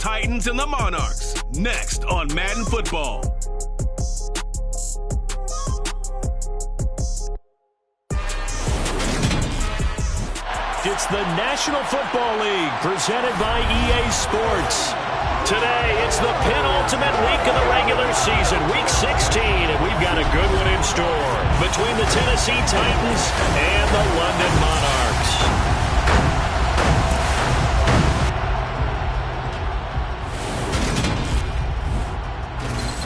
Titans and the Monarchs, next on Madden Football. It's the National Football League presented by EA Sports. Today, it's the penultimate week of the regular season, week 16, and we've got a good one in store between the Tennessee Titans and the London Monarchs.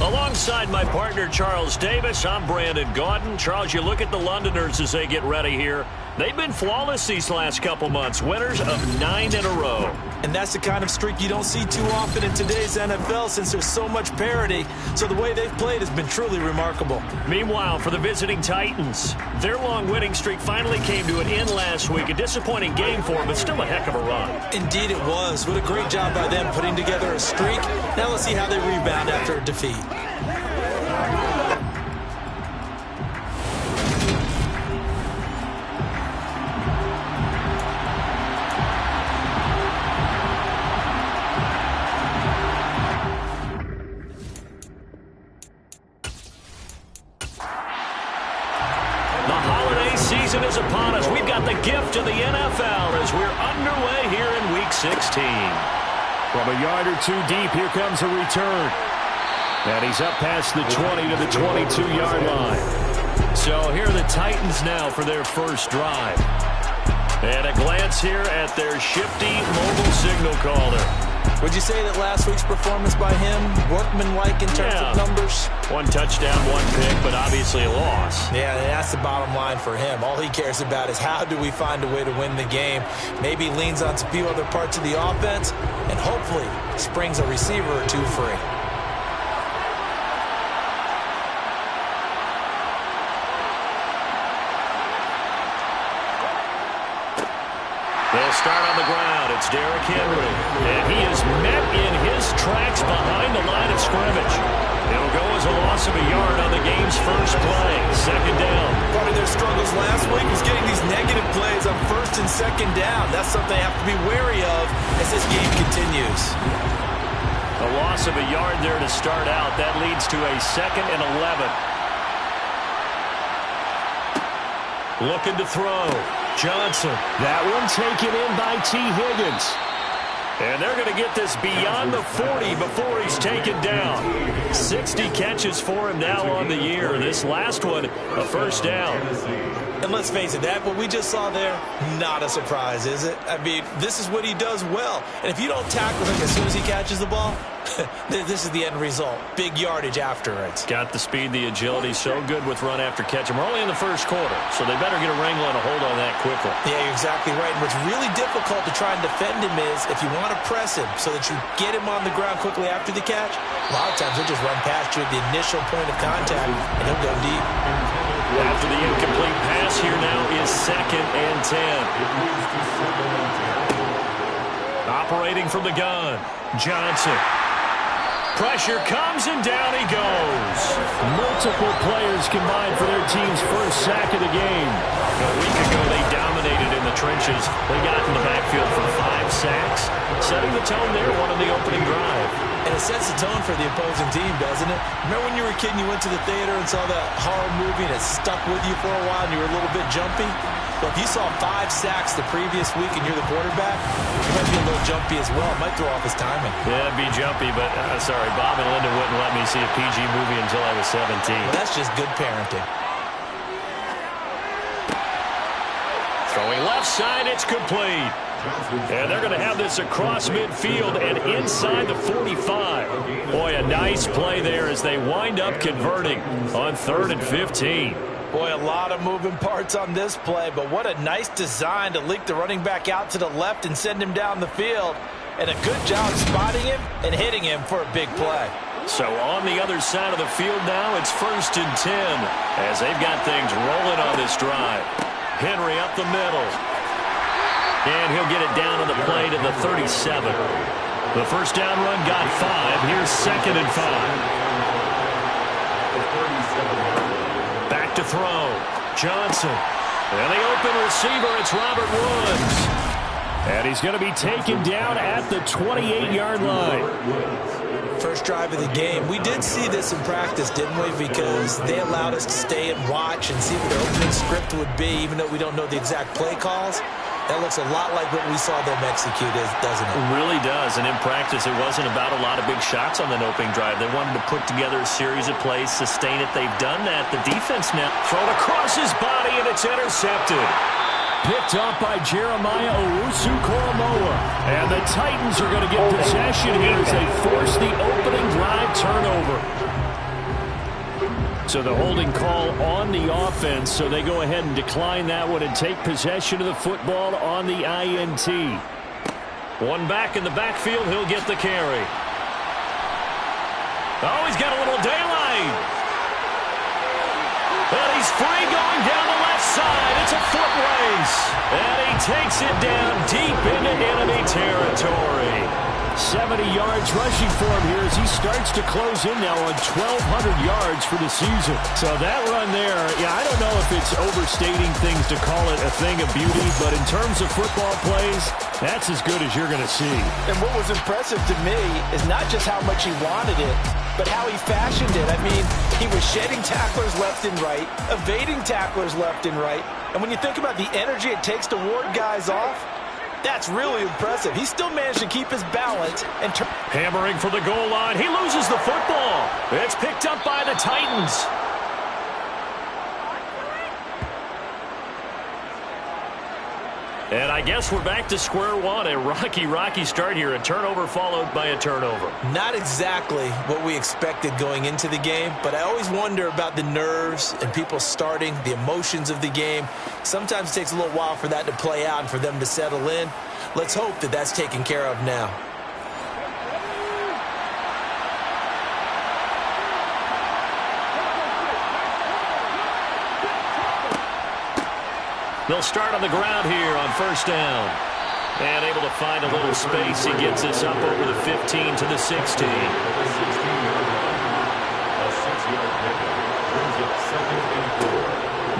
Alongside my partner, Charles Davis, I'm Brandon Gaudin. Charles, you look at the Londoners as they get ready here. They've been flawless these last couple months, winners of 9 in a row. And that's the kind of streak you don't see too often in today's NFL since there's so much parity. So the way they've played has been truly remarkable. Meanwhile, for the visiting Titans, their long winning streak finally came to an end last week. A disappointing game for them, but still a heck of a run. Indeed it was. What a great job by them putting together a streak. Now let's see how they rebound after a defeat. Season is upon us. We've got the gift of the NFL as we're underway here in Week 16. From a yard or two deep, here comes a return. And he's up past the 20 to the 22-yard line. So here are the Titans now for their first drive. And a glance here at their shifty mobile signal caller. Would you say that last week's performance by him, workmanlike in terms of numbers? 1 touchdown, 1 pick, but obviously a loss. Yeah, that's the bottom line for him. All he cares about is how do we find a way to win the game. Maybe leans on a few other parts of the offense, and hopefully springs a receiver or two free. They'll start on the ground. It's Derrick Henry. And he is met in his tracks behind the line of scrimmage. It'll go as a loss of a yard on the game's first play. Second down. Part of their struggles last week was getting these negative plays on first and second down. That's something they have to be wary of as this game continues. A loss of a yard there to start out. That leads to a 2nd and 11. Looking to throw. Johnson. That one taken in by T. Higgins. And they're going to get this beyond the 40 before he's taken down. 60 catches for him now on the year. This last one, a first down. And let's face it, that what we just saw there, not a surprise, is it? I mean, this is what he does well. And if you don't tackle him as soon as he catches the ball, this is the end result. Big yardage afterwards. Got the speed, the agility, so good with run after catch. And we're only in the first quarter, so they better get a wrangle and a hold on that quickly. Yeah, you're exactly right. And what's really difficult to try and defend him is if you want to press him so that you get him on the ground quickly after the catch, a lot of times he'll just run past you at the initial point of contact, and he'll go deep. After the incomplete pass, here now is 2nd and 10. Operating from the gun, Johnson. Pressure comes, and down he goes. Multiple players combined for their team's first sack of the game. A week ago, they dominated in the trenches. They got in the backfield for 5 sacks, setting the tone there, one on the opening drive. And it sets the tone for the opposing team, doesn't it? Remember when you were a kid and you went to the theater and saw that horror movie and it stuck with you for a while and you were a little bit jumpy? Well, if you saw 5 sacks the previous week and you're the quarterback, you might be a little jumpy as well. It might throw off his timing. Yeah, it'd be jumpy, but sorry, Bob and Linda wouldn't let me see a PG movie until I was 17. Well, that's just good parenting. Throwing left side, it's complete. And they're going to have this across midfield and inside the 45. Boy, a nice play there as they wind up converting on 3rd and 15. Boy, a lot of moving parts on this play, but what a nice design to leak the running back out to the left and send him down the field. And a good job spotting him and hitting him for a big play. So on the other side of the field now, it's 1st and 10 as they've got things rolling on this drive. Henry up the middle. And he'll get it down on the play to the 37. The first down run got 5. Here's 2nd and 5. Back to throw. Johnson. And the open receiver, it's Robert Woods. And he's going to be taken down at the 28-yard line. First drive of the game. We did see this in practice, didn't we? Because they allowed us to stay and watch and see what their opening script would be, even though we don't know the exact play calls. That looks a lot like what we saw them execute, doesn't it? It really does. And in practice, it wasn't about a lot of big shots on that opening drive. They wanted to put together a series of plays, sustain it. They've done that. The defense now thrown across his body, and it's intercepted. Picked up by Jeremiah Owusu-Koramoah. And the Titans are going to get possession here as they force the opening drive turnover. So the holding call on the offense, so they go ahead and decline that one and take possession of the football on the INT. One back in the backfield, he'll get the carry. Oh, he's got a little daylight. And he's free going down the left side. It's a foot race. And he takes it down deep into enemy territory. 70 yards rushing for him here as he starts to close in now on 1,200 yards for the season. So that run there, yeah, I don't know if it's overstating things to call it a thing of beauty, but in terms of football plays, that's as good as you're going to see. And what was impressive to me is not just how much he wanted it, but how he fashioned it. I mean, he was shedding tacklers left and right, evading tacklers left and right. And when you think about the energy it takes to ward guys off, that's really impressive. He still managed to keep his balance and hammering for the goal line. He loses the football. It's picked up by the Titans. And I guess we're back to square one. A rocky start here. A turnover followed by a turnover. Not exactly what we expected going into the game, but I always wonder about the nerves and people starting, the emotions of the game. Sometimes it takes a little while for that to play out and for them to settle in. Let's hope that that's taken care of now. They'll start on the ground here on first down. And able to find a little space. He gets this up over the 15 to the 16.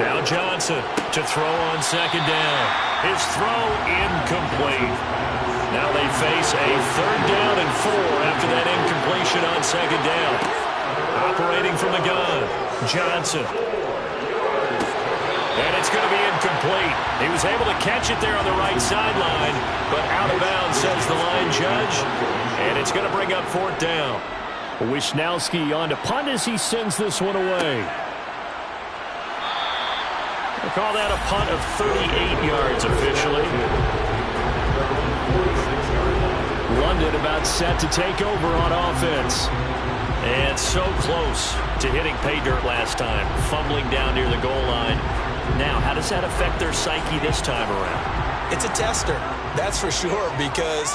Now Johnson to throw on second down. His throw incomplete. Now they face a 3rd down and 4 after that incompletion on second down. Operating from the gun, Johnson. And it's going to be incomplete. He was able to catch it there on the right sideline, but out of bounds, says the line judge. And it's going to bring up 4th down. Wisnowski on to punt as he sends this one away. We'll call that a punt of 38 yards officially. London about set to take over on offense. And so close to hitting pay dirt last time, fumbling down near the goal line. Now, how does that affect their psyche this time around? It's a tester, that's for sure, because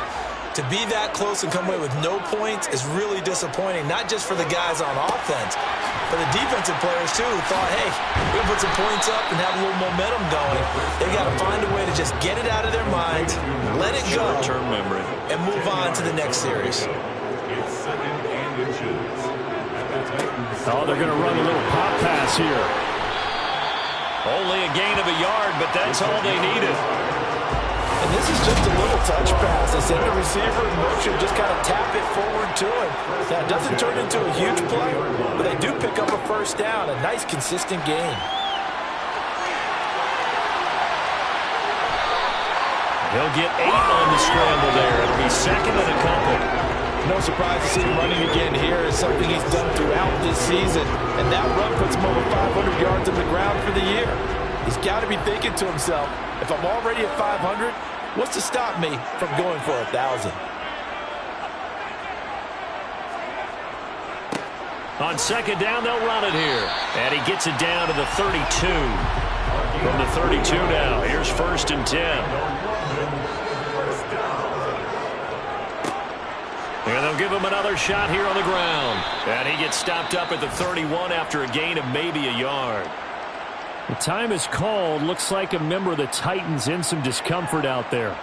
to be that close and come away with no points is really disappointing, not just for the guys on offense, but the defensive players, too, who thought, hey, we're going to put some points up and have a little momentum going. They've got to find a way to just get it out of their minds, let it go, short-term memory, and move on to the next series. Oh, they're going to run a little pop pass here. Only a gain of a yard, but that's all they needed. And this is just a little touch pass. They send the receiver in motion, just kind of tap it forward to him. Now, it doesn't turn into a huge play, but they do pick up a first down. A nice, consistent gain. He'll get 8 on the scramble there. It'll be 2nd and a couple. No surprise to see him running again here. Is something he's done throughout this season. And that run puts him over 500 yards on the ground for the year. He's got to be thinking to himself, if I'm already at 500, what's to stop me from going for 1,000? On second down, they'll run it here. And he gets it down to the 32. From the 32 now, here's 1st and 10. And they'll give him another shot here on the ground. And he gets stopped up at the 31 after a gain of maybe a yard. The time is called. Looks like a member of the Titans in some discomfort out there.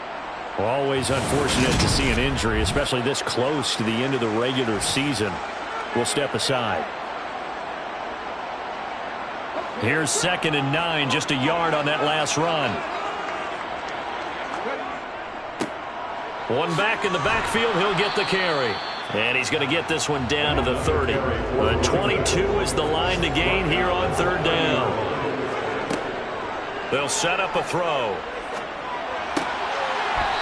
Always unfortunate to see an injury, especially this close to the end of the regular season. We'll step aside. Here's 2nd and 9, just a yard on that last run. One back in the backfield, he'll get the carry. And he's going to get this one down to the 30. 22 is the line to gain here on third down. They'll set up a throw.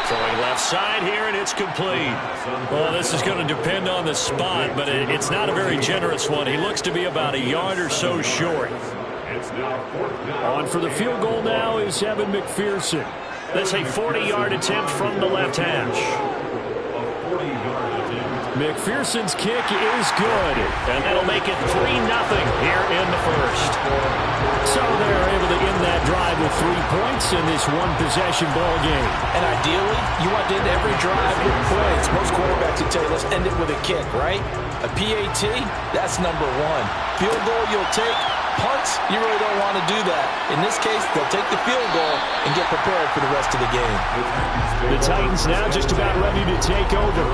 Throwing left side here, and it's complete. Well, this is going to depend on the spot, but it's not a very generous one. He looks to be about a yard or so short. On for the field goal now is Evan McPherson. That's a 40-yard attempt from the left hash. McPherson's kick is good, and that'll make it 3-0 here in the first. So they're able to end that drive with 3 points in this one-possession ball game. And ideally, you want to end every drive with points. Most quarterbacks would tell you, let's end it with a kick, right? A PAT, that's number 1. Field goal you'll take. Punts, you really don't want to do that. In this case, they'll take the field goal and get prepared for the rest of the game. The Titans now just about ready to take over.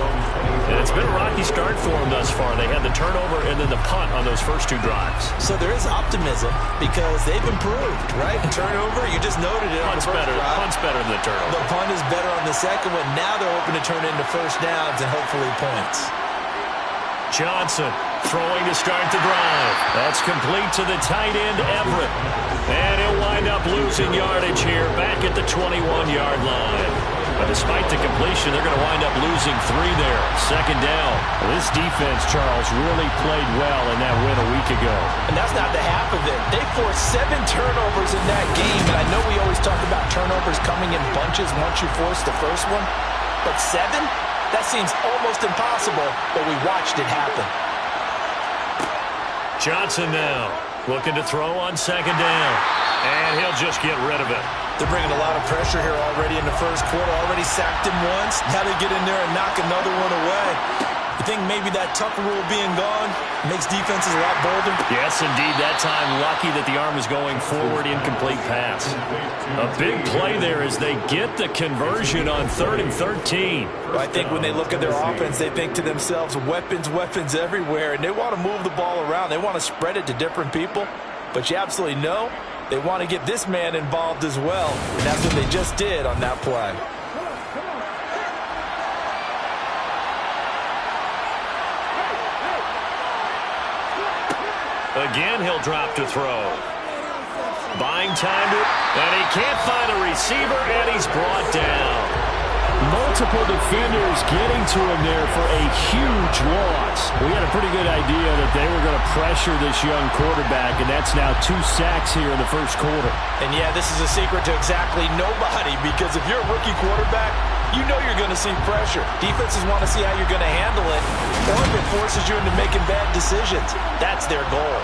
And it's been a rocky start for them thus far. They had the turnover and then the punt on those first 2 drives. So there is optimism because they've improved, right? And turnover, you just noted it. Punt's better. Punt's better than the turnover. The punt is better on the second one. Now they're hoping to turn it into first downs and hopefully points. Johnson throwing to start the drive. That's complete to the tight end, Everett. And he'll wind up losing yardage here back at the 21-yard line. But despite the completion, they're going to wind up losing 3 there. Second down. This defense, Charles, really played well in that win a week ago. And that's not the half of it. They forced 7 turnovers in that game. And I know we always talk about turnovers coming in bunches once you force the first one. But 7? That seems almost impossible, but we watched it happen. Johnson now looking to throw on second down. And he'll just get rid of it. They're bringing a lot of pressure here already in the first quarter. Already sacked him once. Now they get in there and knock another one away. You think maybe that Tucker rule being gone makes defenses a lot bolder? Yes, indeed. That time, lucky that the arm was going forward, incomplete pass. A big play there as they get the conversion on 3rd and 13. Well, I think when they look at their offense, they think to themselves, weapons, weapons everywhere, and they want to move the ball around. They want to spread it to different people, but you absolutely know they want to get this man involved as well, and that's what they just did on that play. Again, he'll drop to throw. Buying time to, and he can't find a receiver, and he's brought down. Multiple defenders getting to him there for a huge loss. We had a pretty good idea that they were going to pressure this young quarterback, and that's now 2 sacks here in the first quarter. And yeah, this is a secret to exactly nobody, because if you're a rookie quarterback, you know you're going to see pressure. Defenses want to see how you're going to handle it, or if it forces you into making bad decisions. That's their goal.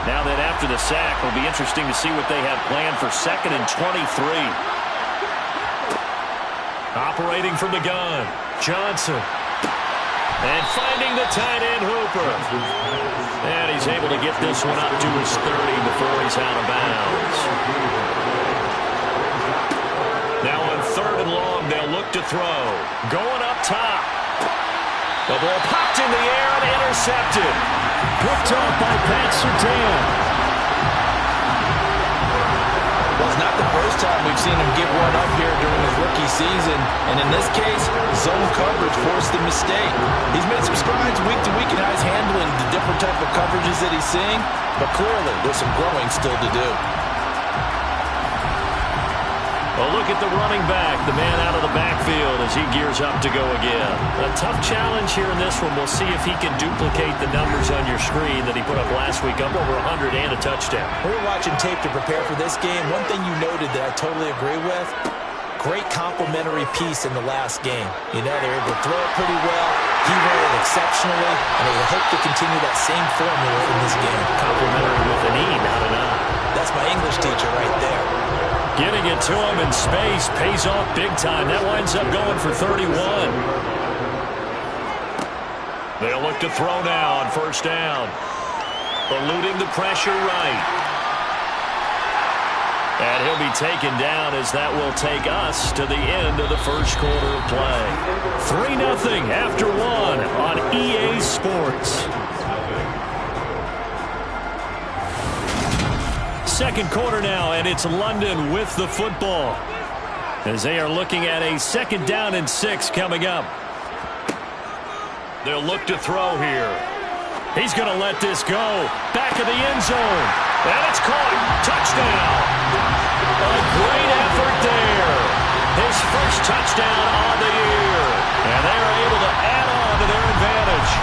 Now that after the sack, it'll be interesting to see what they have planned for 2nd and 23. Operating from the gun, Johnson. And finding the tight end, Hooper. And he's able to get this one up to his 30 before he's out of bounds. Now on 3rd and long, they'll look to throw. Going up top. The ball popped in the air and intercepted. Picked off by Pat Surtain. Well, it's not the first time we've seen him give one up here during his rookie season. And in this case, zone coverage forced the mistake. He's made some strides week to week in how he's handling the different type of coverages that he's seeing. But clearly, there's some growing still to do. Well, look at the running back, the man out of the backfield as he gears up to go again. A tough challenge here in this one. We'll see if he can duplicate the numbers on your screen that he put up last week, up over 100 and a touchdown. We were watching tape to prepare for this game. One thing you noted that I totally agree with, great complementary piece in the last game. You know, they were able to throw it pretty well. He ran it exceptionally, and they hope to continue that same formula in this game. Complementary with an E, not an I. That's my English teacher right there. Getting it to him in space pays off big time. That winds up going for 31. They'll look to throw now on 1st down. Eluding the pressure right. And he'll be taken down as that will take us to the end of the first quarter of play. 3-0 after 1 on EA Sports. Second quarter now, and it's London with the football. as they are looking at a 2nd down and 6 coming up. They'll look to throw here. He's going to let this go. Back of the end zone. And it's caught. Touchdown. A great effort there. His first touchdown on the year. And they are able to add on to their advantage.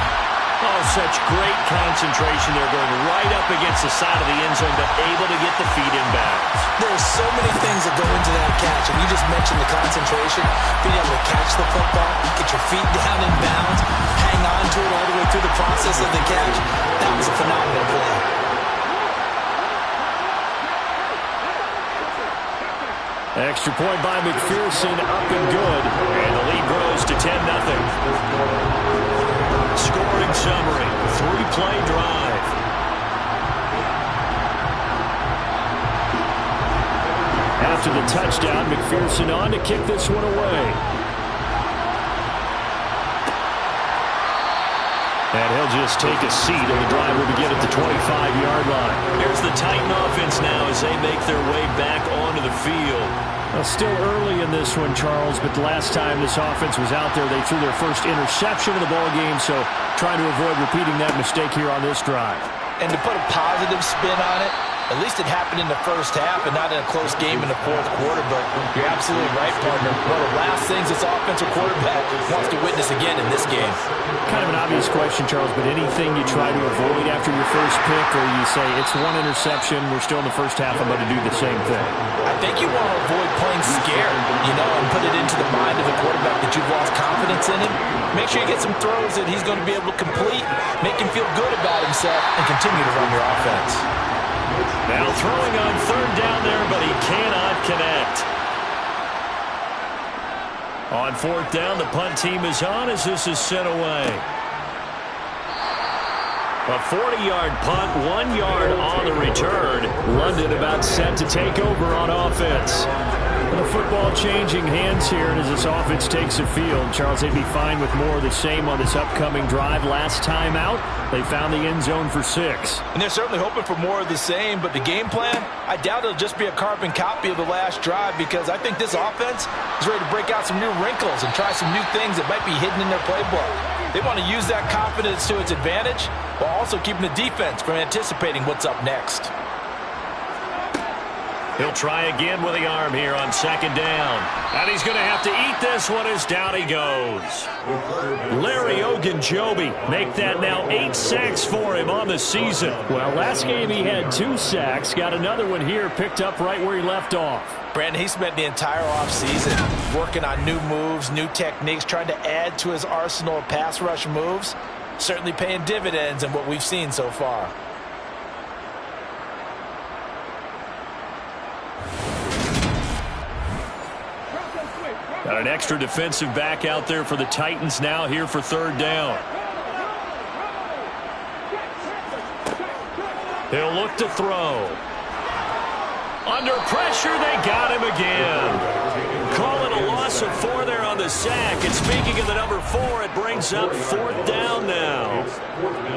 Oh, such great concentration. They're going right up against the side of the end zone, but able to get the feet in bounds. There's so many things that go into that catch. And you just mentioned the concentration, being able to catch the football, get your feet down in bounds, hang on to it all the way through the process of the catch. That was a phenomenal play. Extra point by McPherson, up and good. And the lead grows to 10-0. Scoring summary, 3-play drive. After the touchdown, McPherson on to kick this one away. And he'll just take a seat, and the drive will begin at the 25-yard line. Here's the Titan offense now as they make their way back onto the field. Well, still early in this one, Charles, but the last time this offense was out there, they threw their first interception of the ball game, so trying to avoid repeating that mistake here on this drive. And to put a positive spin on it, at least it happened in the first half and not in a close game in the fourth quarter, but you're absolutely right, partner. One of the last things this offensive quarterback wants to witness again in this game. Kind of an obvious question, Charles, but anything you try to avoid after your first pick, or you say it's one interception, we're still in the first half, I'm going to do the same thing? I think you want to avoid playing scared, and put it into the mind of the quarterback that you've lost confidence in him. Make sure you get some throws that he's going to be able to complete, make him feel good about himself, and continue to run your offense. Now throwing on 3rd down there, but he cannot connect. On 4th down, the punt team is on as this is sent away. A 40-yard punt, 1 yard on the return. London about set to take over on offense. The football changing hands here, and as this offense takes the field, Charles, they'd be fine with more of the same on this upcoming drive. Last time out, they found the end zone for 6. And they're certainly hoping for more of the same, but the game plan, I doubt it'll just be a carbon copy of the last drive, because I think this offense is ready to break out some new wrinkles and try some new things that might be hidden in their playbook. They want to use that confidence to its advantage while also keeping the defense from anticipating what's up next. He'll try again with the arm here on 2nd down. And he's going to have to eat this one as down he goes. Larry Ogunjobi, make that now 8 sacks for him on the season. Well, last game he had 2 sacks. Got another one here picked up right where he left off. Brandon, he spent the entire offseason working on new moves, new techniques, trying to add to his arsenal of pass rush moves. Certainly paying dividends in what we've seen so far. Got an extra defensive back out there for the Titans now here for 3rd down. He'll look to throw. Under pressure, they got him again. Calling a loss of 4 there on the sack. And speaking of the number 4, it brings up 4th down now.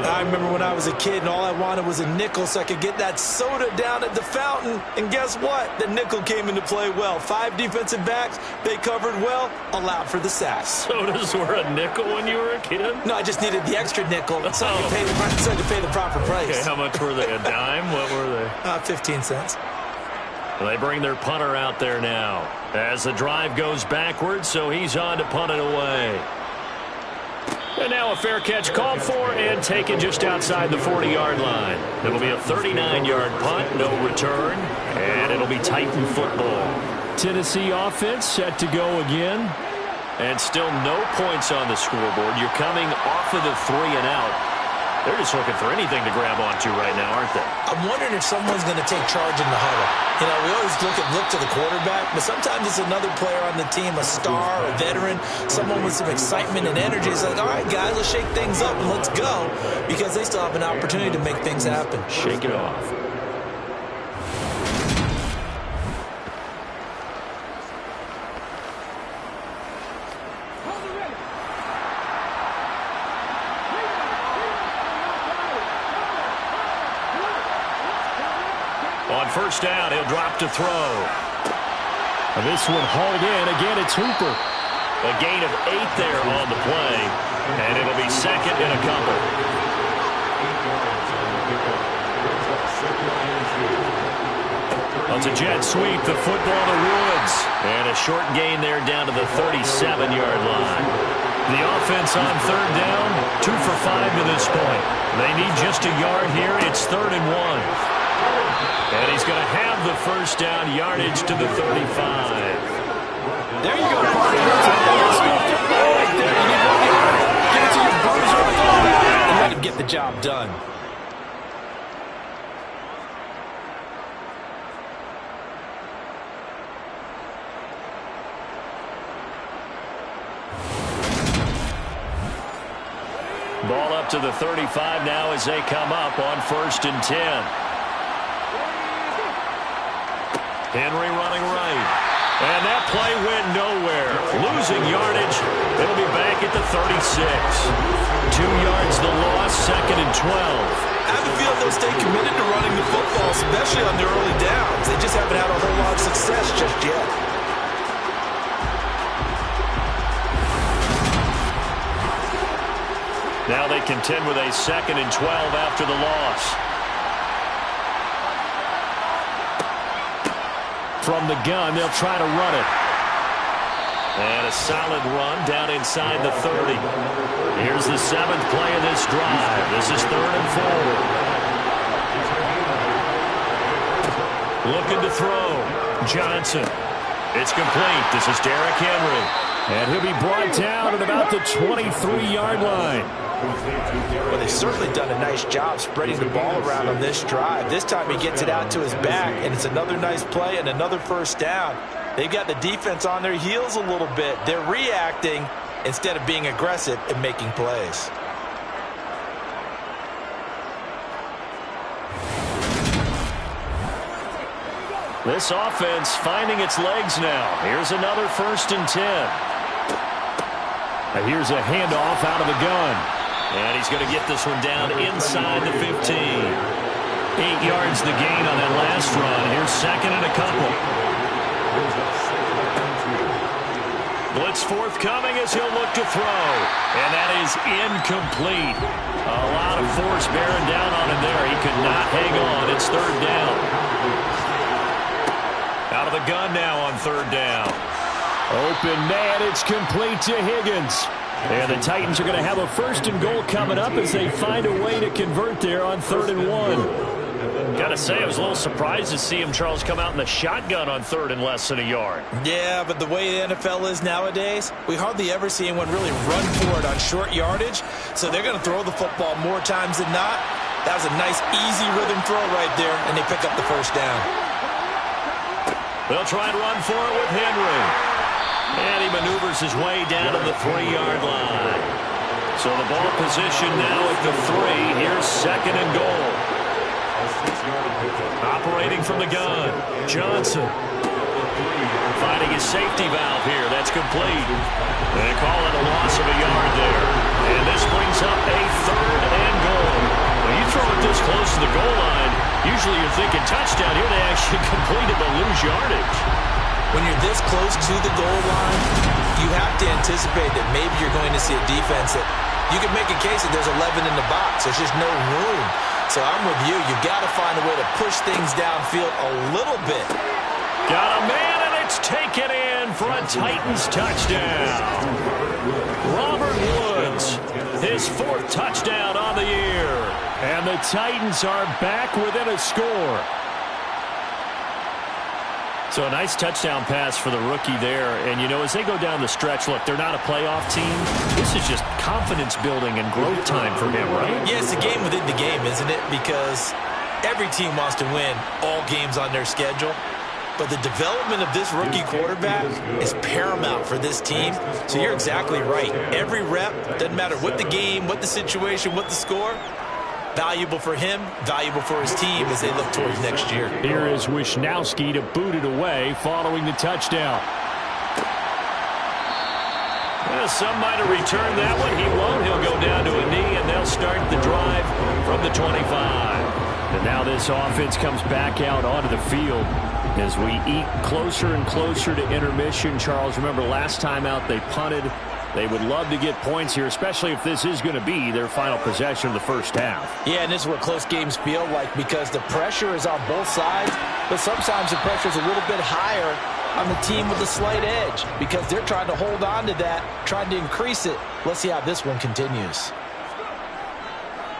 I remember when I was a kid and all I wanted was a nickel so I could get that soda down at the fountain. And guess what? The nickel came into play well. 5 defensive backs, they covered well, allowed for the sacks. Sodas were a nickel when you were a kid? No, I just needed the extra nickel so I could pay the proper price. Okay, how much were they? A dime? What were they? 15 cents. They bring their punter out there now as the drive goes backwards, so he's on to punt it away. And now a fair catch called for and taken just outside the 40-yard line. It'll be a 39-yard punt, no return, and it'll be Titan football. Tennessee offense set to go again. And still no points on the scoreboard. You're coming off of the 3 and out. They're just looking for anything to grab onto right now, aren't they? I'm wondering if someone's going to take charge in the huddle. We always look to the quarterback, but sometimes it's another player on the team, a star, a veteran, someone with some excitement and energy. It's like, all right, guys, let's shake things up and let's go, because they still have an opportunity to make things happen. Shake it off. On 1st down, he'll drop to throw. This one hauled in. Again, it's Hooper. A gain of 8 there on the play, and it'll be second and a couple. It's a jet sweep, the football to Woods. And a short gain there down to the 37-yard line. The offense on third down, 2 for 5 to this point. They need just a yard here. It's 3rd and 1. And he's going to have the first down yardage to the 35. There you go, partner. That's good football right there. You need 1 yard. Get it to your bruiser and let him get the job done. Ball up to the 35 now as they come up on 1st and 10. Henry running right. And that play went nowhere. Losing yardage. It'll be back at the 36. 2 yards the loss, 2nd and 12. I have a feeling they'll stay committed to running the football, especially on their early downs. They just haven't had a whole lot of success just yet. Now they contend with a 2nd and 12 after the loss. From the gun, they'll try to run it. And a solid run down inside the 30. Here's the 7th play of this drive. This is 3rd and 4. Looking to throw. Johnson. It's complete. This is Derrick Henry. And he'll be brought down at about the 23-yard line. Well, they've certainly done a nice job spreading the ball around on this drive. This time he gets it out to his back, and it's another nice play and another first down. They've got the defense on their heels a little bit. They're reacting instead of being aggressive and making plays. This offense finding its legs now. Here's another 1st and 10. Here's a handoff out of the gun. And he's going to get this one down inside the 15. 8 yards the gain on that last run. Here's 2nd and a couple. Blitz forthcoming as he'll look to throw. And that is incomplete. A lot of force bearing down on him there. He could not hang on. It's 3rd down. Out of the gun now on 3rd down. Open man, it's complete to Higgins. And the Titans are going to have a 1st and goal coming up as they find a way to convert there on 3rd and 1. Got to say, I was a little surprised to see him, Charles, come out in the shotgun on 3rd and less than a yard. Yeah, but the way the NFL is nowadays, we hardly ever see anyone really run for it on short yardage. So they're going to throw the football more times than not. That was a nice, easy rhythm throw right there, and they pick up the first down. They'll try and run for it with Henry. And he maneuvers his way down to the 3-yard line. So the ball position now at the 3. Here's 2nd and goal. Operating from the gun. Johnson. Finding his safety valve here. That's complete. They call it a loss of a yard there. And this brings up a 3rd and goal. When you throw it this close to the goal line, usually you're thinking touchdown. Here they actually completed the lose yardage. When you're this close to the goal line, you have to anticipate that maybe you're going to see a defense that you can make a case that there's 11 in the box. There's just no room. So I'm with you. You've got to find a way to push things downfield a little bit. Got a man, and it's taken in for a Titans touchdown. Robert Woods, his 4th touchdown on the year. And the Titans are back within a score. So a nice touchdown pass for the rookie there. And, you know, as they go down the stretch, look, they're not a playoff team. This is just confidence building and growth time for him, right? Yeah, it's a game within the game, isn't it? Because every team wants to win all games on their schedule. But the development of this rookie quarterback is paramount for this team. So you're exactly right. Every rep, doesn't matter what the game, what the situation, what the score, valuable for him, valuable for his team as they look towards next year. Here is Wisnowski to boot it away following the touchdown. Well, some might have returned that one. He won't. He'll go down to a knee, and they'll start the drive from the 25. And now this offense comes back out onto the field. As we eat closer and closer to intermission, Charles, remember last time out they punted. They would love to get points here, especially if this is going to be their final possession of the first half. Yeah, and this is what close games feel like because the pressure is on both sides, but sometimes the pressure is a little bit higher on the team with a slight edge because they're trying to hold on to that, trying to increase it. Let's see how this one continues.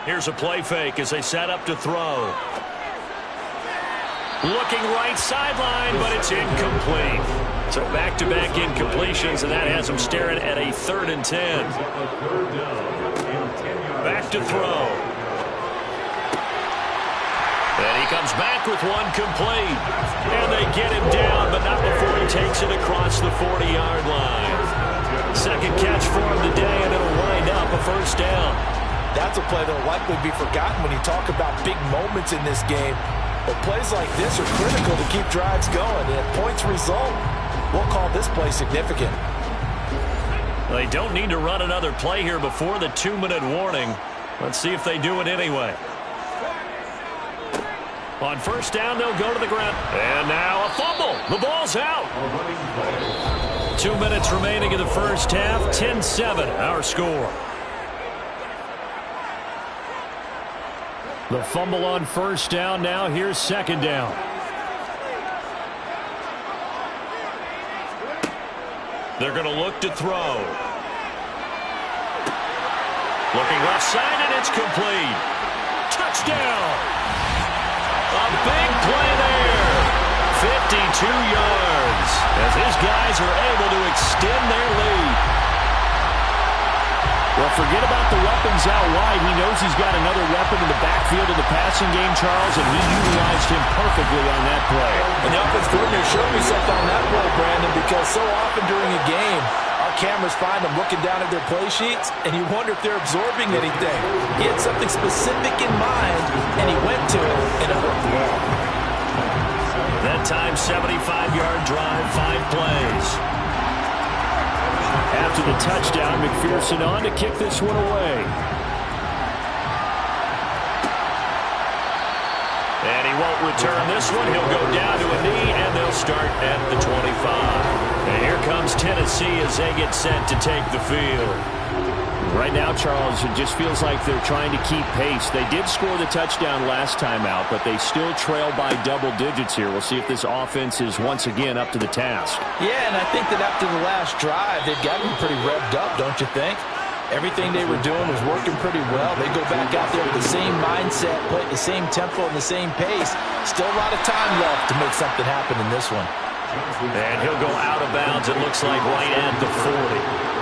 Here's a play fake as they set up to throw. Looking right sideline, but it's incomplete. So back-to-back incompletions, and that has them staring at a 3rd and 10. Back to throw. And he comes back with one complete. And they get him down, but not before he takes it across the 40-yard line. Second catch for him today, and it'll wind up a first down. That's a play that will likely be forgotten when you talk about big moments in this game. But plays like this are critical to keep drives going. And if points result, we'll call this play significant. They don't need to run another play here before the 2-minute warning. Let's see if they do it anyway. On first down, they'll go to the ground. And now a fumble. The ball's out. 2 minutes remaining in the first half. 10-7, our score. The fumble on first down. Now here's second down. They're going to look to throw. Looking left side, and it's complete. Touchdown. A big play there. 52 yards as his guys are able to extend their lead. Well, forget about the weapons out wide. He knows he's got another weapon in the backfield of the passing game, Charles, and he utilized him perfectly on that play. And the offense coordinator showed me something on that play, Brandon, because so often during a game, our cameras find them looking down at their play sheets, and you wonder if they're absorbing anything. He had something specific in mind, and he went to it, and it worked well. That time, 75-yard drive, 5 plays. After the touchdown, McPherson on to kick this one away. And he won't return this one. He'll go down to a knee, and they'll start at the 25. And here comes Tennessee as they get set to take the field. Right now, Charles, it just feels like they're trying to keep pace. They did score the touchdown last time out, but they still trail by double digits here. We'll see if this offense is once again up to the task. Yeah, and I think that after the last drive, they've got to be pretty revved up, don't you think? Everything they were doing was working pretty well. They go back out there with the same mindset, play at the same tempo and the same pace. Still a lot of time left to make something happen in this one. And he'll go out of bounds, it looks like, right at the 40.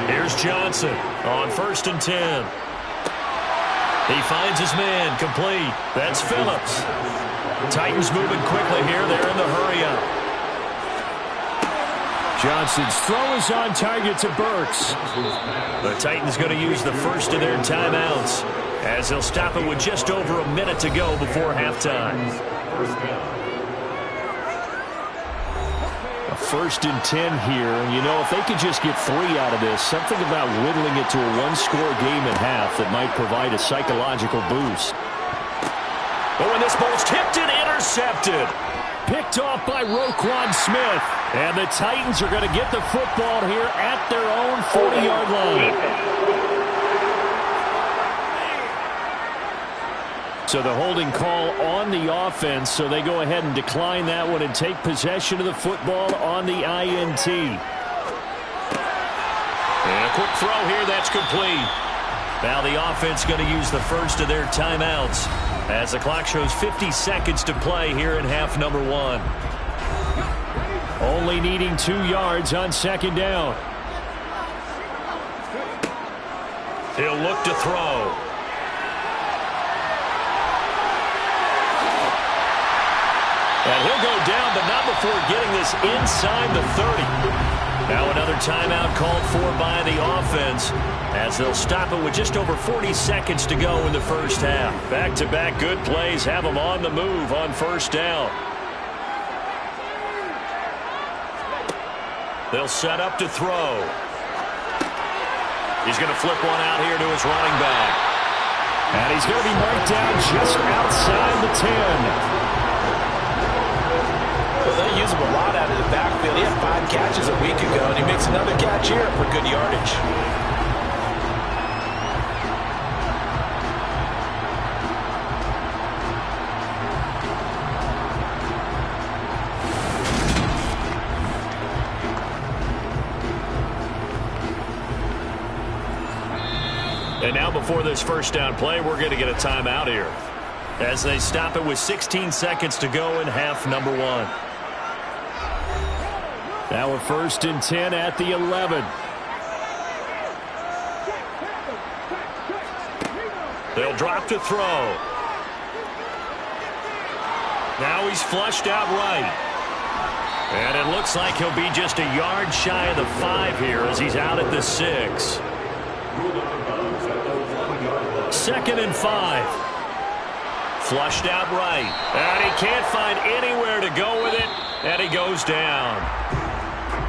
Here's Johnson on 1st and 10. He finds his man, complete. That's Phillips. Titans moving quickly here. They're in the hurry-up. Johnson's throw is on target to Burks. The Titans going to use the first of their timeouts as they'll stop it with just over a minute to go before halftime. A 1st and 10 here, and you know, if they could just get 3 out of this, something about whittling it to a 1-score game at half that might provide a psychological boost. Oh, and this ball's tipped and intercepted. Picked off by Roquan Smith. And the Titans are going to get the football here at their own 40-yard line. So the holding call on the offense, so they go ahead and decline that one and take possession of the football on the INT. And a quick throw here, that's complete. Now the offense going to use the first of their timeouts as the clock shows 50 seconds to play here in half number 1. Only needing 2 yards on second down. He'll look to throw. And he'll go down, but not before getting this inside the 30. Now another timeout called for by the offense as they'll stop it with just over 40 seconds to go in the first half. Back-to-back good plays have them on the move on first down. They'll set up to throw. He's going to flip one out here to his running back. And he's going to be marked down just outside the 10. Well, they use him a lot out of the backfield. He had 5 catches a week ago, and he makes another catch here for good yardage. And now before this first down play, we're going to get a timeout here as they stop it with 16 seconds to go in half number 1. Now a 1st and 10 at the 11. They'll drop to throw. Now he's flushed out right. And it looks like he'll be just a yard shy of the 5 here as he's out at the 6. 2nd and 5. Flushed out right. And he can't find anywhere to go with it. And he goes down.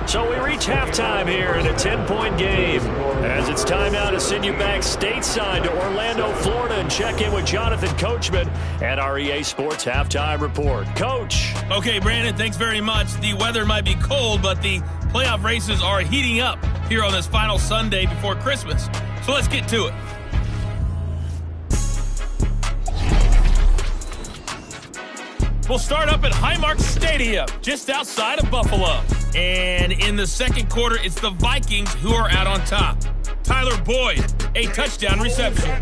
So we reach halftime here in a 10-point game. As it's time now to send you back stateside to Orlando, Florida, and check in with Jonathan Coachman at our EA Sports Halftime Report. Coach. Okay, Brandon, thanks very much. The weather might be cold, but the playoff races are heating up here on this final Sunday before Christmas. So let's get to it. We'll start up at Monarchs Stadium, just outside of Buffalo. And in the second quarter, it's the Vikings who are out on top. Tyler Boyd, a touchdown reception.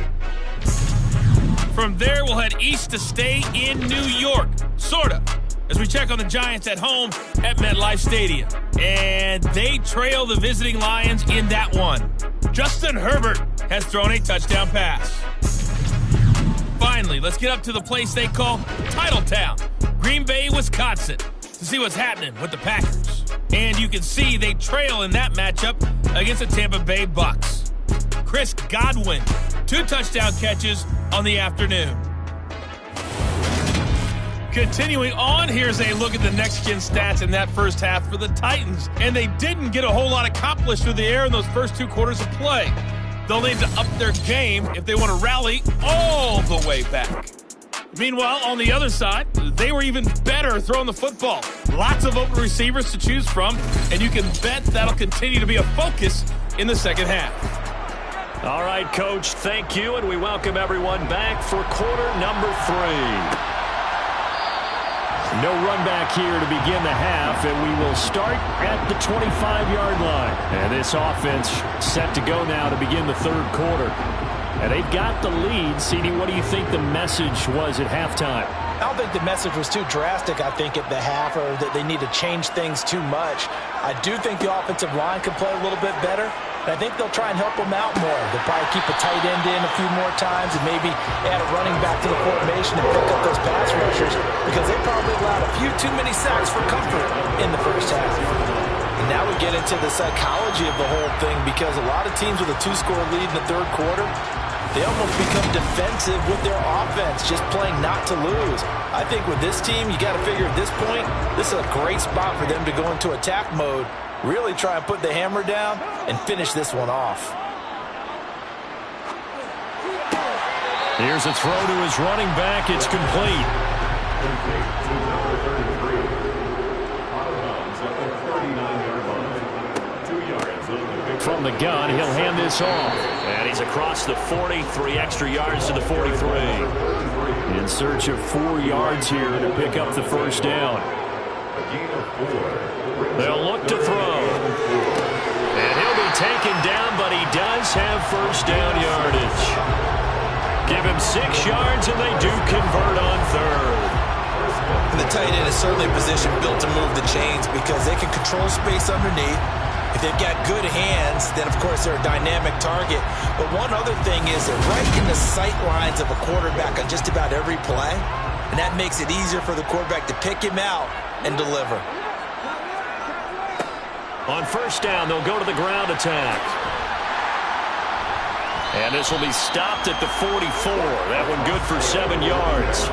From there, we'll head east to stay in New York, sort of, as we check on the Giants at home at MetLife Stadium. And they trail the visiting Lions in that one. Justin Herbert has thrown a touchdown pass. Finally, let's get up to the place they call Titletown, Green Bay, Wisconsin, to see what's happening with the Packers. And you can see they trail in that matchup against the Tampa Bay Bucks. Chris Godwin, 2 touchdown catches on the afternoon. Continuing on, here's a look at the next-gen stats in that first half for the Titans. And they didn't get a whole lot accomplished through the air in those first 2 quarters of play. They'll need to up their game if they want to rally all the way back. Meanwhile, on the other side, they were even better throwing the football. Lots of open receivers to choose from, and you can bet that'll continue to be a focus in the second half. All right, Coach, thank you, and we welcome everyone back for quarter number 3. No run back here to begin the half, and we will start at the 25-yard line. And this offense set to go now to begin the third quarter. And they've got the lead. CD, what do you think the message was at halftime? I don't think the message was too drastic, I think, at the half, or that they need to change things too much. I do think the offensive line can play a little bit better. And I think they'll try and help them out more. They'll probably keep a tight end in a few more times and maybe add a running back to the formation and pick up those pass rushers because they probably allowed a few too many sacks for comfort in the first half. And now we get into the psychology of the whole thing because a lot of teams with a 2-score lead in the third quarter, they almost become defensive with their offense, just playing not to lose. I think with this team, you got to figure at this point, this is a great spot for them to go into attack mode, really try and put the hammer down and finish this one off. Here's a throw to his running back. It's complete. From the gun, he'll hand this off. And he's across the 40, 3 extra yards to the 43. In search of 4 yards here to pick up the first down. They'll look to throw. And he'll be taken down, but he does have first down yardage. Give him 6 yards, and they do convert on third. And the tight end is certainly a position built to move the chains because they can control space underneath. If they've got good hands, then, of course, they're a dynamic target. But one other thing is they're right in the sight lines of a quarterback on just about every play. And that makes it easier for the quarterback to pick him out and deliver. On first down, they'll go to the ground attack. And this will be stopped at the 44. That one good for 7 yards.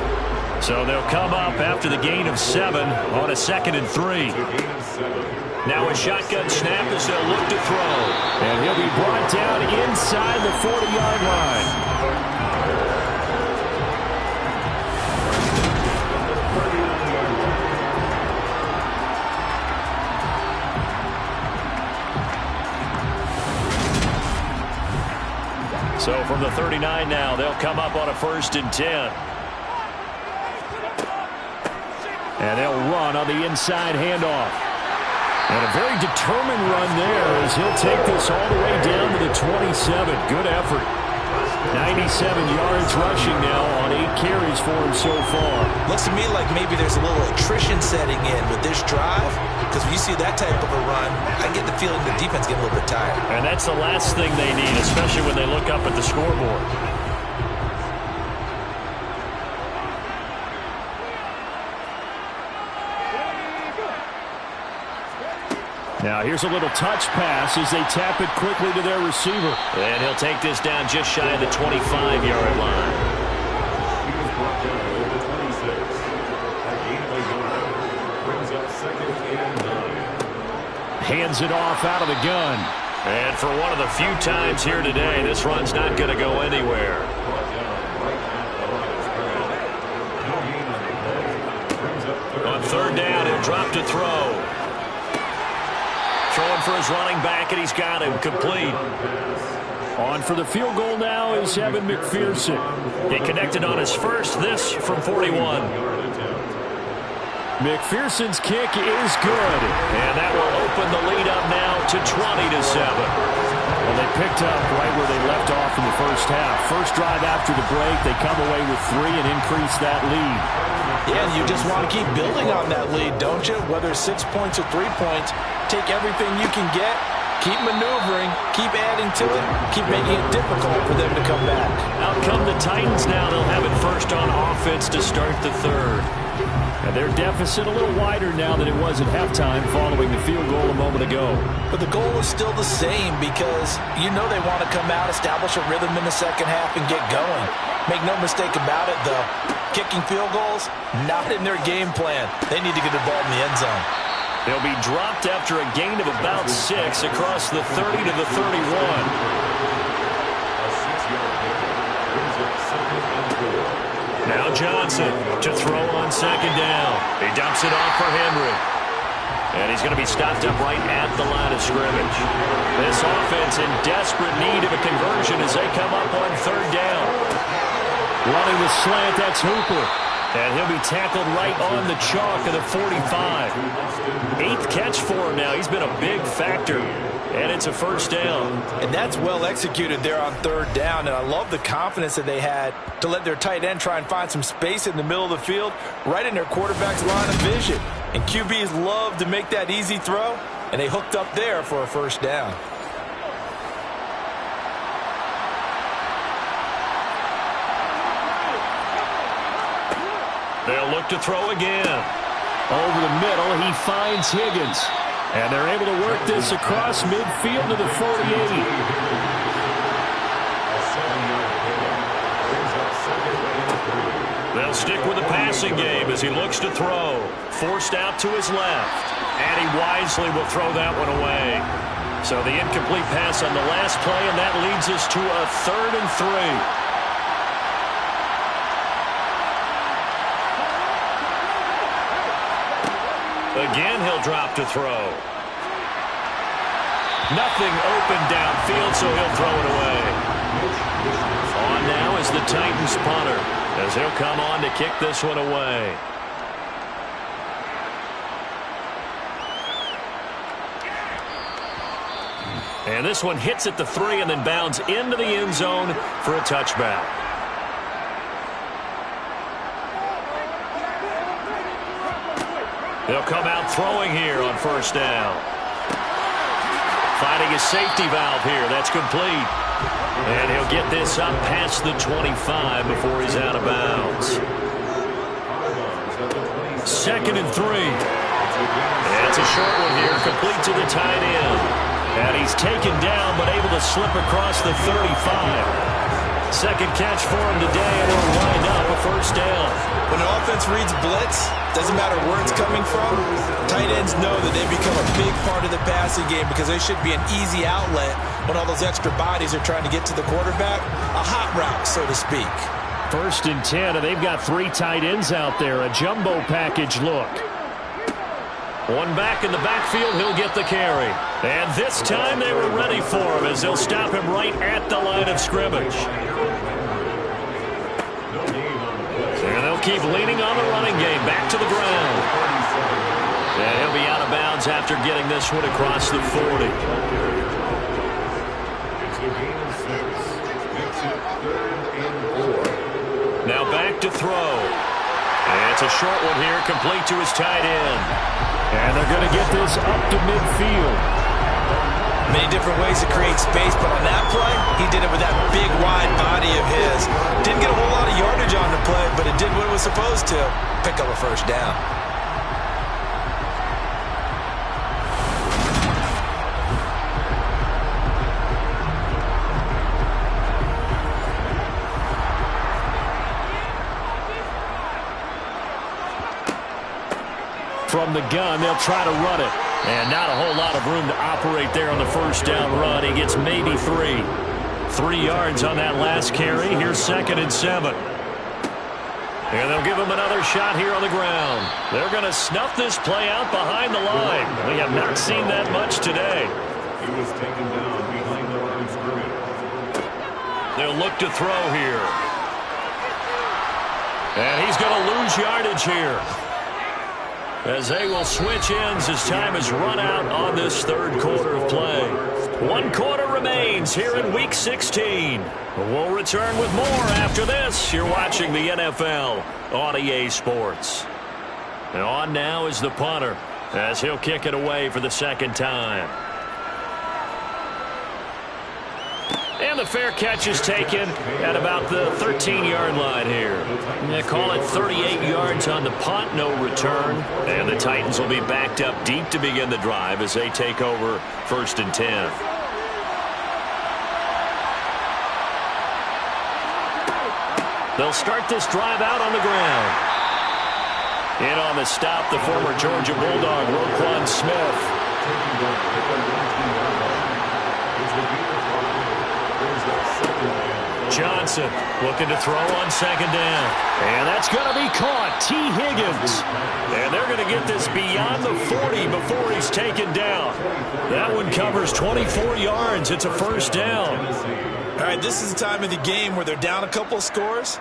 So they'll come up after the gain of 7 on a 2nd and 3. Now a shotgun snap as they'll look to throw. And he'll be brought down inside the 40-yard line. So from the 39 now, they'll come up on a 1st and 10. And they'll run on the inside handoff. And a very determined run there as he'll take this all the way down to the 27. Good effort. 97 yards rushing now on 8 carries for him so far. Looks to me like maybe there's a little attrition setting in with this drive, because when you see that type of a run, I get the feeling the defense getting a little bit tired. And that's the last thing they need, especially when they look up at the scoreboard. Now here's a little touch pass as they tap it quickly to their receiver. And he'll take this down just shy of the 25-yard line. Hands it off out of the gun. And for one of the few times here today, this run's not going to go anywhere. On 3rd down, he'll drop to throw. Throwing for his running back, and he's got him complete. On for the field goal now is Evan McPherson. He connected on his first, this from 41. McPherson's kick is good. And that will open the lead up now to 20-7. Well, they picked up right where they left off in the first half. First drive after the break, they come away with 3 and increase that lead. Yeah, and you just want to keep building on that lead, don't you? Whether 6 points or 3 points, take everything you can get, keep maneuvering, keep adding to it, keep making it difficult for them to come back. Out come the Titans now. They'll have it first on offense to start the 3rd. And their deficit a little wider now than it was at halftime following the field goal a moment ago. But the goal is still the same, because you know they want to come out, establish a rhythm in the second half, and get going. Make no mistake about it, though. Kicking field goals, not in their game plan. They need to get the ball in the end zone. They'll be dropped after a gain of about 6 across the 30 to the 31. Now Johnson to throw on 2nd down. He dumps it off for Henry. And he's going to be stopped up right at the line of scrimmage. This offense in desperate need of a conversion as they come up on 3rd down. Running the slant, that's Hooper. And he'll be tackled right on the chalk of the 45. 8th catch for him now. He's been a big factor. And it's a 1st down. And that's well executed there on 3rd down. And I love the confidence that they had to let their tight end try and find some space in the middle of the field, right in their quarterback's line of vision. And QBs love to make that easy throw, and they hooked up there for a 1st down. They'll look to throw again. Over the middle, he finds Higgins. And they're able to work this across midfield to the 48. They'll stick with the passing game as he looks to throw. Forced out to his left. And he wisely will throw that one away. So the incomplete pass on the last play, and that leads us to a 3rd and 3. Again, he'll drop to throw. Nothing open downfield, so he'll throw it away. On now is the Titans punter, as he'll come on to kick this one away. And this one hits at the 3 and then bounds into the end zone for a touchback. They'll come out throwing here on 1st down. Finding his safety valve here. That's complete. And he'll get this up past the 25 before he's out of bounds. 2nd and 3. That's a short one here, complete to the tight end. And he's taken down, but able to slip across the 35. Second catch for him today, and he'll wind up a first down. When an offense reads blitz, doesn't matter where it's coming from, tight ends know that they become a big part of the passing game because they should be an easy outlet when all those extra bodies are trying to get to the quarterback. A hot route, so to speak. 1st and 10, and they've got 3 tight ends out there. A jumbo package look. One back in the backfield, he'll get the carry. And this time they were ready for him as they'll stop him right at the line of scrimmage. And they'll keep leaning on the running game. Back to the ground. And he'll be out of bounds after getting this one across the 40. Now back to throw. And it's a short one here, complete to his tight end. And they're going to get this up to midfield. Many different ways to create space, but on that play, he did it with that big, wide body of his. Didn't get a whole lot of yardage on the play, but it did what it was supposed to. Pick up a first down. From the gun, they'll try to run it. And not a whole lot of room to operate there on the first down run. He gets maybe 3. 3 yards on that last carry. Here's 2nd and 7. And they'll give him another shot here on the ground. They're going to snuff this play out behind the line. We have not seen that much today. He was taken down behind the line of scrimmage. They'll look to throw here. And he's going to lose yardage here, as they will switch ends as time has run out on this 3rd quarter of play. 1 quarter remains here in Week 16. We'll return with more after this. You're watching the NFL on EA Sports. And on now is the punter, as he'll kick it away for the 2nd time. And the fair catch is taken at about the 13-yard line here. They call it 38 yards on the punt, no return. And the Titans will be backed up deep to begin the drive as they take over 1st and 10. They'll start this drive out on the ground. In on the stop, the former Georgia Bulldog, Roquan Smith. Johnson looking to throw on 2nd down. And that's going to be caught. T. Higgins. And they're going to get this beyond the 40 before he's taken down. That one covers 24 yards. It's a first down. All right, this is the time of the game where they're down a couple scores,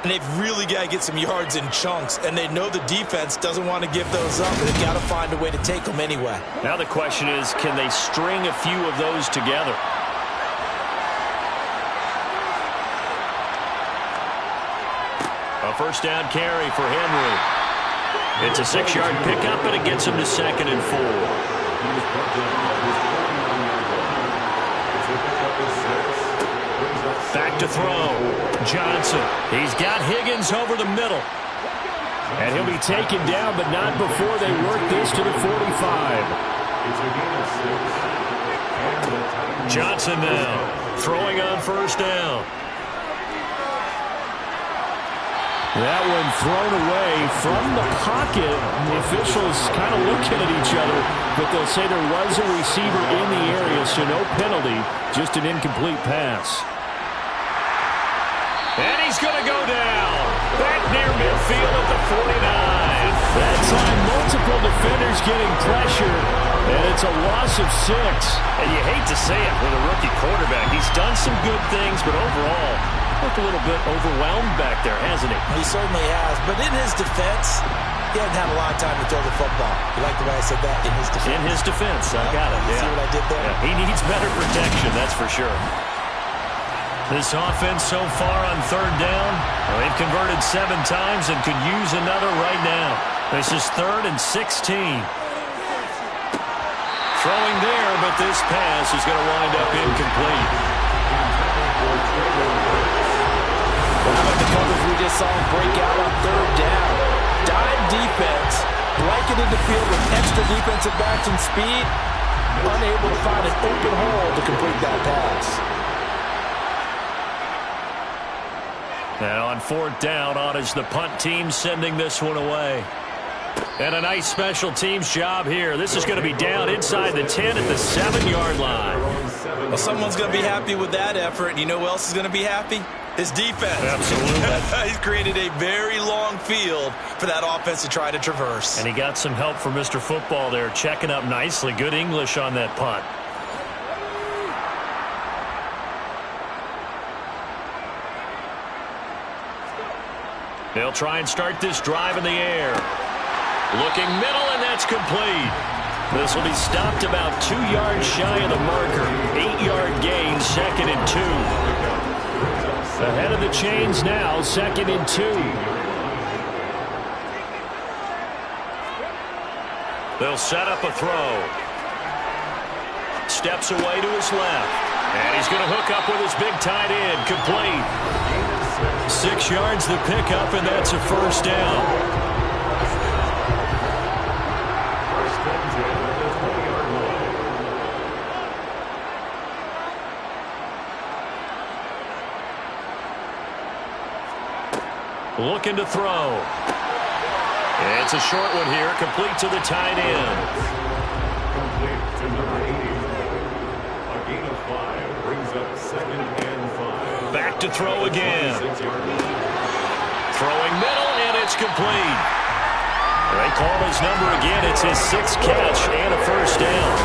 and they've really got to get some yards in chunks, and they know the defense doesn't want to give those up, but they've got to find a way to take them anyway. Now the question is, can they string a few of those together? A first down carry for Henry. It's a 6-yard pickup, and it gets him to 2nd and 4. Back to throw. Johnson. He's got Higgins over the middle. And he'll be taken down, but not before they work this to the 45. Johnson now throwing on first down. That one thrown away from the pocket. The officials kind of looking at each other, but they'll say there was a receiver in the area, so no penalty, just an incomplete pass. And he's going to go down. Back near midfield at the 49. That time, multiple defenders getting pressure, and it's a loss of 6. And you hate to say it with a rookie quarterback. He's done some good things, but overall, looked a little bit overwhelmed back there, hasn't he? He certainly has. But in his defense, he hasn't had a lot of time to throw the football. You like the way I said that? In his defense. In his defense. I got it. Yeah. See what I did there? Yeah. He needs better protection, that's for sure. This offense so far on 3rd down, they've converted 7 times and could use another right now. This is 3rd and 16. Throwing there, but this pass is going to wind up incomplete. How about the coverage we just saw him break out on 3rd down? Dime defense, blanketed the field with extra defensive backs and speed, unable to find an open hole to complete that pass. And on 4th down, on is the punt team sending this one away. And a nice special teams job here. This is going to be down inside the 10 at the 7-yard line. Well, someone's going to be happy with that effort. And you know who else is going to be happy? His defense. Absolutely. He's created a very long field for that offense to try to traverse. And he got some help from Mr. Football there, checking up nicely. Good English on that punt. They'll try and start this drive in the air. Looking middle, and that's complete. This will be stopped about 2 yards shy of the marker. 8-yard gain, 2nd and 2. Ahead of the chains now, 2nd and 2. They'll set up a throw. Steps away to his left. And he's going to hook up with his big tight end. Complete. 6 yards the pickup, and that's a 1st down. Looking to throw. It's a short one here, complete to the tight end. Complete to number 80. A gain of 5 brings up 2nd and 5. Back to throw again. Throwing middle, and it's complete. They call his number again. It's his 6th catch and a 1st down.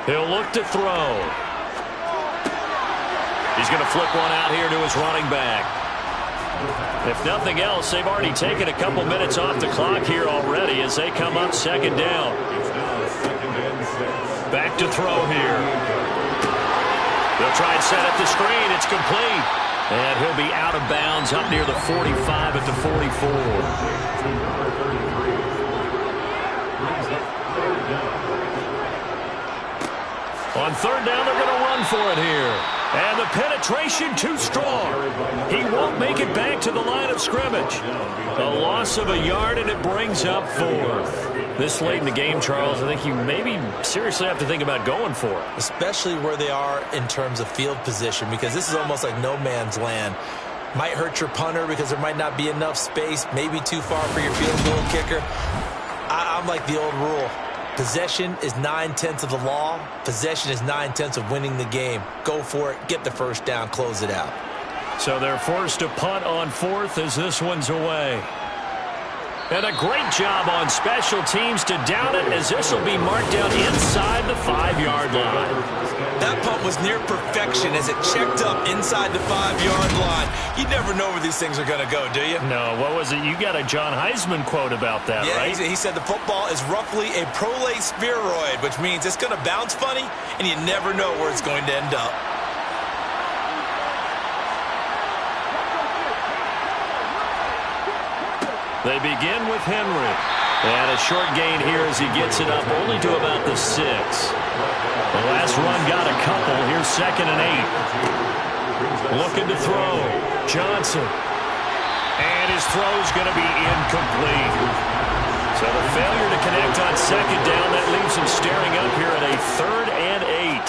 He'll look to throw. He's going to flip one out here to his running back. If nothing else, they've already taken a couple minutes off the clock here already as they come up 2nd down. Back to throw here. They'll try and set up the screen. It's complete. And he'll be out of bounds up near the 45 at the 44. On 3rd down, they're going to run for it here. And the penetration too strong. He won't make it back to the line of scrimmage. A loss of a yard, and it brings up 4th. This late in the game, Charles, I think you maybe seriously have to think about going for it. Especially where they are in terms of field position, because this is almost like no man's land. Might hurt your punter because there might not be enough space, maybe too far for your field goal kicker. I'm like the old rule. Possession is 9/10 of the law. Possession is 9/10 of winning the game. Go for it. Get the 1st down. Close it out. So they're forced to punt on 4th as this one's away. And a great job on special teams to down it as this will be marked down inside the 5-yard line. That punt was near perfection as it checked up inside the 5-yard line. You never know where these things are going to go, do you? No, what was it? You got a John Heisman quote about that, right? Yeah, he said the football is roughly a prolate spheroid, which means it's going to bounce funny, and you never know where it's going to end up. They begin with Henry. And a short gain here as he gets it up only to about the 6. The last run got a couple. Here's 2nd and 8. Looking to throw. Johnson. And his throw's going to be incomplete. So the failure to connect on 2nd down, that leaves him staring up here at a 3rd and 8.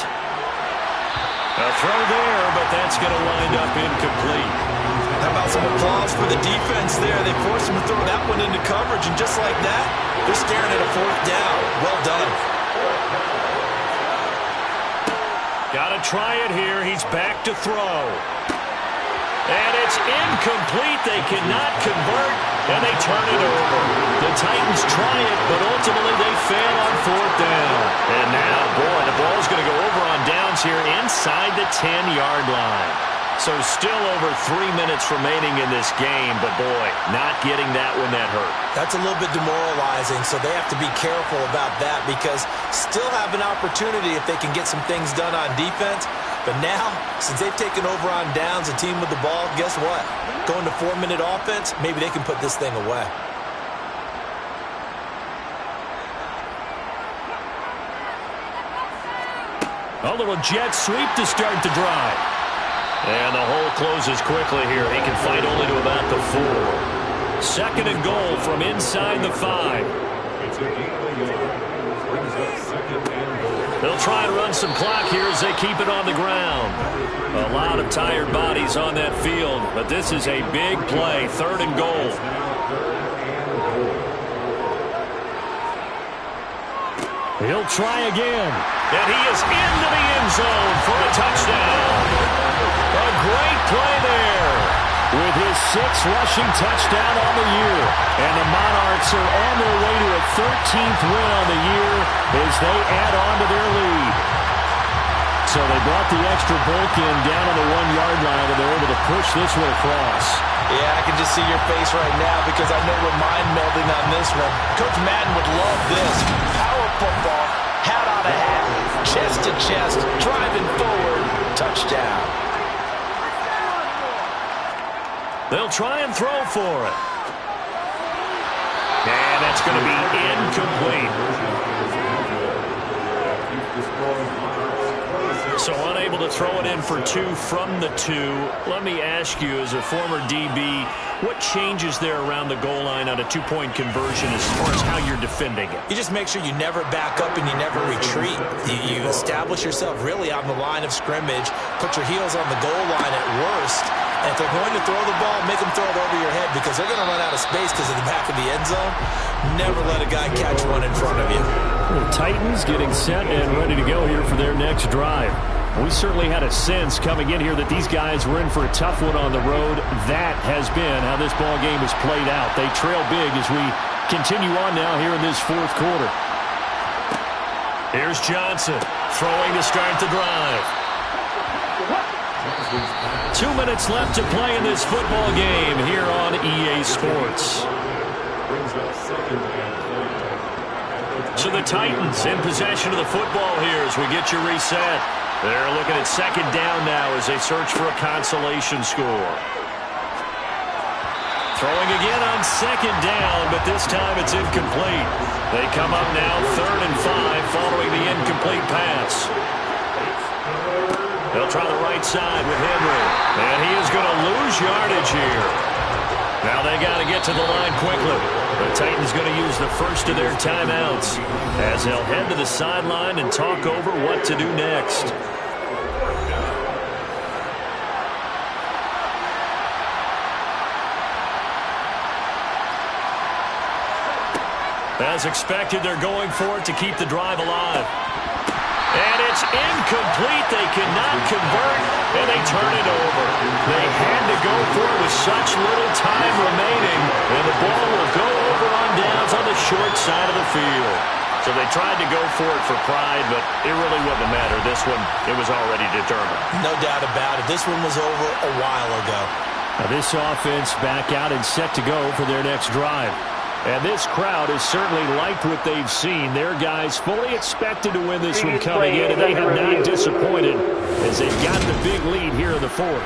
A throw there, but that's going to wind up incomplete. How about some applause for the defense there? They forced him to throw that one into coverage, and just like that, they're staring at a 4th down. Well done. Got to try it here. He's back to throw. And it's incomplete. They cannot convert, and they turn it over. The Titans try it, but ultimately they fail on 4th down. And now, boy, the ball's going to go over on downs here inside the 10-yard line. So still over 3 minutes remaining in this game, but boy, not getting that when that hurt. That's a little bit demoralizing, so they have to be careful about that because still have an opportunity if they can get some things done on defense. But now, since they've taken over on downs, a team with the ball, guess what? Going to 4-minute offense, maybe they can put this thing away. A little jet sweep to start the drive. And the hole closes quickly here. He can fight only to about the 4. Second and goal from inside the 5. It's a gain of a yard. Brings up second and goal. They'll try and run some clock here as they keep it on the ground. A lot of tired bodies on that field, but this is a big play. Third and goal. He'll try again. And he is into the end zone for a touchdown. A great play there with his 6th rushing touchdown on the year. And the Monarchs are on their way to a 13th win on the year as they add on to their lead. So they brought the extra bulk in down on the 1-yard line, and they're able to push this one across. Yeah, I can just see your face right now because I know we're mind-melding on this one. Coach Madden would love this. Power football, hat on a hat, chest to chest, driving forward, touchdown. They'll try and throw for it. And that's going to be incomplete. So unable to throw it in for 2 from the 2. Let me ask you, as a former DB, what changes there around the goal line on a 2-point conversion as far as how you're defending it? You just make sure you never back up and you never retreat. You establish yourself really on the line of scrimmage, put your heels on the goal line at worst. And if they're going to throw the ball, make them throw it over your head because they're going to run out of space because of the back of the end zone. Never let a guy catch one in front of you. The Titans getting set and ready to go here for their next drive. We certainly had a sense coming in here that these guys were in for a tough one on the road. That has been how this ball game has played out. They trail big as we continue on now here in this 4th quarter. Here's Johnson throwing to start the drive. 2 minutes left to play in this football game here on EA Sports. So the Titans in possession of the football here as we get you reset. They're looking at second down now as they search for a consolation score. Throwing again on second down, but this time it's incomplete. They come up now 3rd and 5 following the incomplete pass. They'll try the right side with Henry. And he is going to lose yardage here. Now they got to get to the line quickly. The Titans going to use the first of their timeouts as they'll head to the sideline and talk over what to do next. As expected, they're going for it to keep the drive alive. And it's incomplete. They cannot convert, and they turn it over. They had to go for it with such little time remaining, and the ball will go over on downs on the short side of the field. So they tried to go for it for pride, but it really wouldn't matter. This one, it was already determined. No doubt about it. This one was over a while ago. Now this offense back out and set to go for their next drive. And this crowd has certainly liked what they've seen. Their guys fully expected to win this one coming in, and they have not disappointed as they've got the big lead here in the 4th.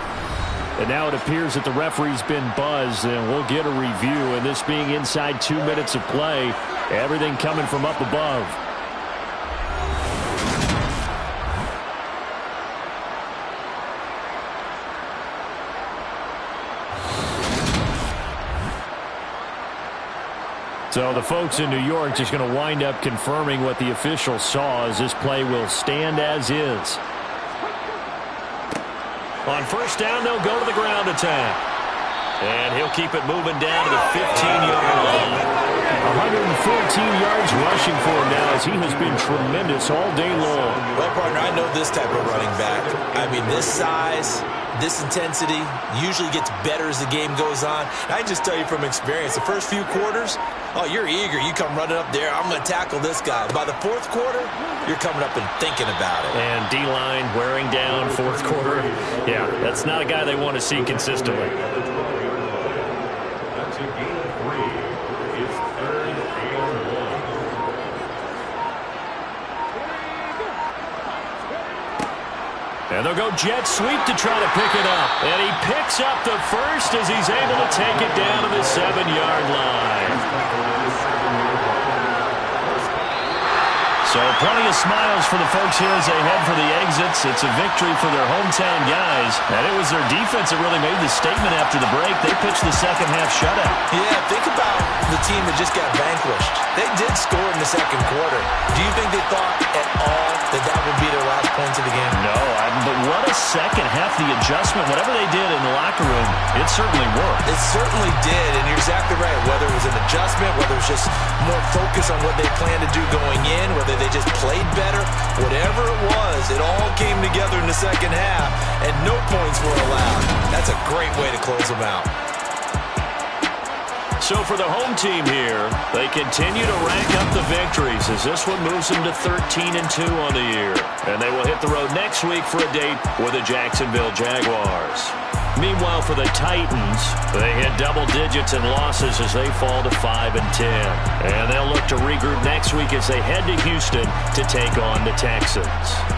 And now it appears that the referee's been buzzed, and we'll get a review. And this being inside 2 minutes of play, everything coming from up above. So the folks in New York just going to wind up confirming what the officials saw as this play will stand as is. On first down, they'll go to the ground attack. And he'll keep it moving down to the 15-yard line. 114 yards rushing for him now as he has been tremendous all day long. Well, partner, I know this type of running back. I mean, this size, this intensity usually gets better as the game goes on. And I can just tell you from experience, the first few quarters, oh, you're eager. You come running up there, I'm going to tackle this guy. By the 4th quarter, you're coming up and thinking about it. And D-line wearing down 4th quarter. Yeah, that's not a guy they want to see consistently. That's a gain of 3. It's 3rd and 1. And they'll go jet sweep to try to pick it up. And he picks up the first as he's able to take it down to the 7-yard line. So So plenty of smiles for the folks here as they head for the exits. It's a victory for their hometown guys. And it was their defense that really made the statement after the break. They pitched the second half shutout. Yeah, think about the team that just got vanquished. They did score in the second quarter. Do you think they thought at all that that would be their last points of the game? No, but what a second half. The adjustment, whatever they did in the locker room, it certainly worked. It certainly did, and you're exactly right. Whether it was an adjustment, whether it was just more focus on what they planned to do going in, whether they just played better, whatever it was, it all came together in the second half, and no points were allowed. That's a great way to close them out. So for the home team here, they continue to rack up the victories as this one moves them to 13-2 on the year. And they will hit the road next week for a date with the Jacksonville Jaguars. Meanwhile, for the Titans, they hit double digits in losses as they fall to 5-10. And they'll look to regroup next week as they head to Houston to take on the Texans.